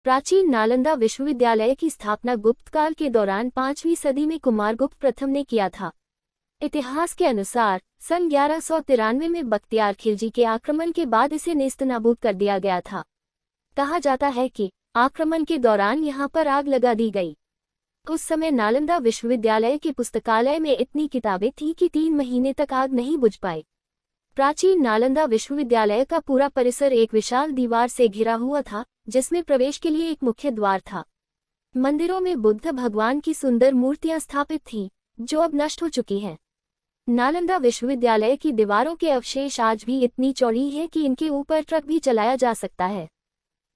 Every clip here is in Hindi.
प्राचीन नालंदा विश्वविद्यालय की स्थापना गुप्त काल के दौरान 5वीं सदी में कुमारगुप्त प्रथम ने किया था। इतिहास के अनुसार सन 1193 में बख्तियार खिलजी के आक्रमण के बाद इसे नेस्तनाबूद कर दिया गया था। कहा जाता है कि आक्रमण के दौरान यहाँ पर आग लगा दी गई। उस समय नालंदा विश्वविद्यालय के पुस्तकालय में इतनी किताबें थीं कि 3 महीने तक आग नहीं बुझ पाई। प्राचीन नालंदा विश्वविद्यालय का पूरा परिसर एक विशाल दीवार से घिरा हुआ था, जिसमें प्रवेश के लिए एक मुख्य द्वार था। मंदिरों में बुद्ध भगवान की सुंदर मूर्तियां स्थापित थीं, जो अब नष्ट हो चुकी हैं। नालंदा विश्वविद्यालय की दीवारों के अवशेष आज भी इतनी चौड़ी हैं कि इनके ऊपर ट्रक भी चलाया जा सकता है।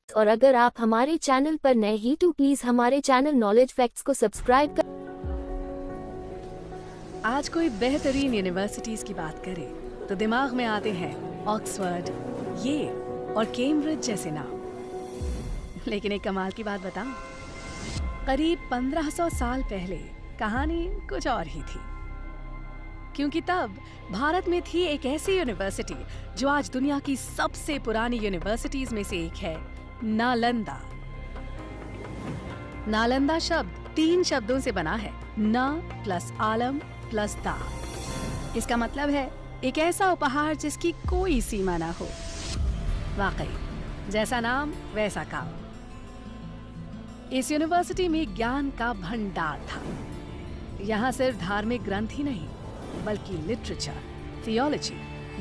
और अगर आप हमारे चैनल पर नए ही तो प्लीज हमारे चैनल नॉलेज फैक्ट्स को सब्सक्राइब कर। आज कोई बेहतरीन यूनिवर्सिटीज की बात करें तो दिमाग में आते हैं ऑक्सफोर्ड, येल और कैम्ब्रिज जैसे नाम। लेकिन एक कमाल की बात बताऊं, करीब 1500 साल पहले कहानी कुछ और ही थी। क्योंकि तब भारत में थी एक ऐसी यूनिवर्सिटी जो आज दुनिया की सबसे पुरानी यूनिवर्सिटीज में से एक है, नालंदा। नालंदा शब्द 3 शब्दों से बना है, न प्लस आलम प्लस दा। इसका मतलब है एक ऐसा उपहार जिसकी कोई सीमा ना हो। वाकई जैसा नाम वैसा काम। इस यूनिवर्सिटी में ज्ञान का भंडार था। यहाँ सिर्फ धार्मिक ग्रंथ ही नहीं, बल्कि लिटरेचर, थियोलॉजी,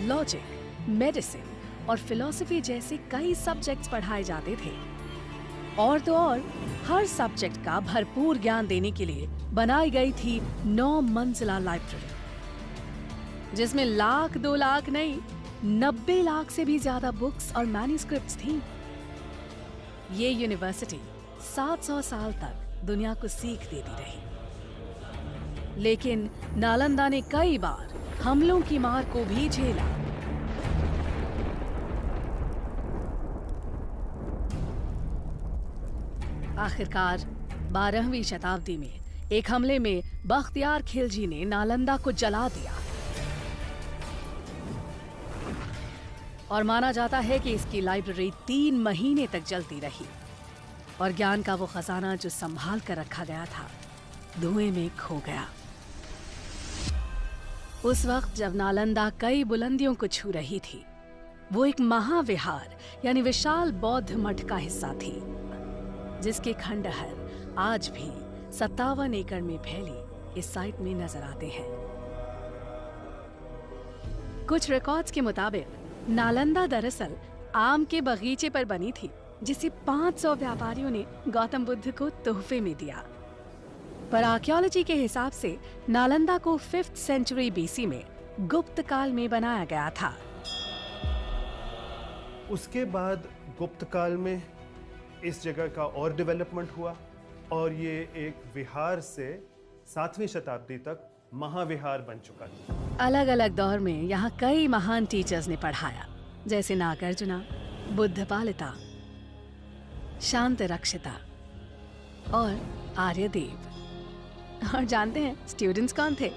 लॉजिक, मेडिसिन और फिलॉसफी जैसे कई सब्जेक्ट्स पढ़ाए जाते थे। और तो और हर सब्जेक्ट का भरपूर ज्ञान देने के लिए बनाई गई थी 9 मंजिला लाइब्रेरी, जिसमें 1 लाख 2 लाख नहीं 90 लाख से भी ज्यादा बुक्स और मैन्युस्क्रिप्ट्स थीं। ये यूनिवर्सिटी 700 साल तक दुनिया को सीख देती रही। लेकिन नालंदा ने कई बार हमलों की मार को भी झेला। आखिरकार 12वीं शताब्दी में एक हमले में बख्तियार खिलजी ने नालंदा को जला दिया। और माना जाता है कि इसकी लाइब्रेरी 3 महीने तक जलती रही और ज्ञान का वो खजाना जो संभाल कर रखा गया था, धुएं में खो गया। उस वक्त जब नालंदा कई बुलंदियों को छू रही थी, वो एक महाविहार यानी विशाल बौद्ध मठ का हिस्सा थी, जिसके खंडहर आज भी 57 एकड़ में फैली इस साइट में नजर आते हैं। कुछ रिकॉर्ड्स के मुताबिक नालंदा दरअसल आम के बगीचे पर बनी थी, जिसे 500 व्यापारियों ने गौतम बुद्ध को तोहफे में दिया। पर आर्कियोलॉजी के हिसाब से नालंदा को 5th सेंचुरी बीसी में गुप्त काल में बनाया गया था। उसके बाद गुप्त काल में इस जगह का और डेवलपमेंट हुआ और ये एक विहार से 7वीं शताब्दी तक महाविहार बन चुका था। अलग अलग दौर में यहाँ कई महान टीचर्स ने पढ़ाया, जैसे नागार्जुना, बुद्धपालिता, शांत रक्षिता और आर्यदेव। और जानते हैं स्टूडेंट्स कौन थे?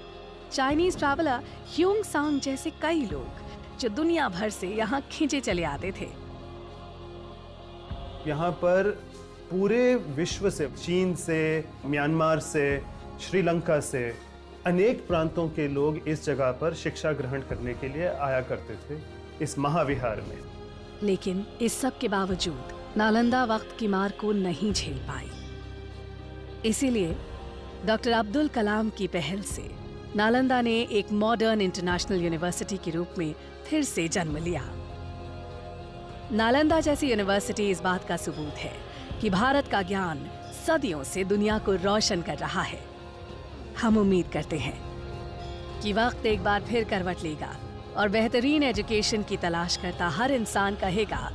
चाइनीज ट्रैवलर ह्यूंग सांग जैसे कई लोग जो दुनिया भर से यहाँ खींचे चले आते थे। यहाँ पर पूरे विश्व से, चीन से, म्यांमार से, श्रीलंका से अनेक प्रांतों के लोग इस जगह पर शिक्षा ग्रहण करने के लिए आया करते थे इस महाविहार में। लेकिन इस सब के बावजूद नालंदा वक्त की मार को नहीं झेल पाई। इसीलिए डॉक्टर अब्दुल कलाम की पहल से नालंदा ने एक मॉडर्न इंटरनेशनल यूनिवर्सिटी के रूप में फिर से जन्म लिया। नालंदा जैसी यूनिवर्सिटी इस बात का सबूत है कि भारत का ज्ञान सदियों से दुनिया को रोशन कर रहा है। हम उम्मीद करते हैं कि वक्त एक बार फिर करवट लेगा और बेहतरीन एजुकेशन की तलाश करता हर इंसान कहेगा,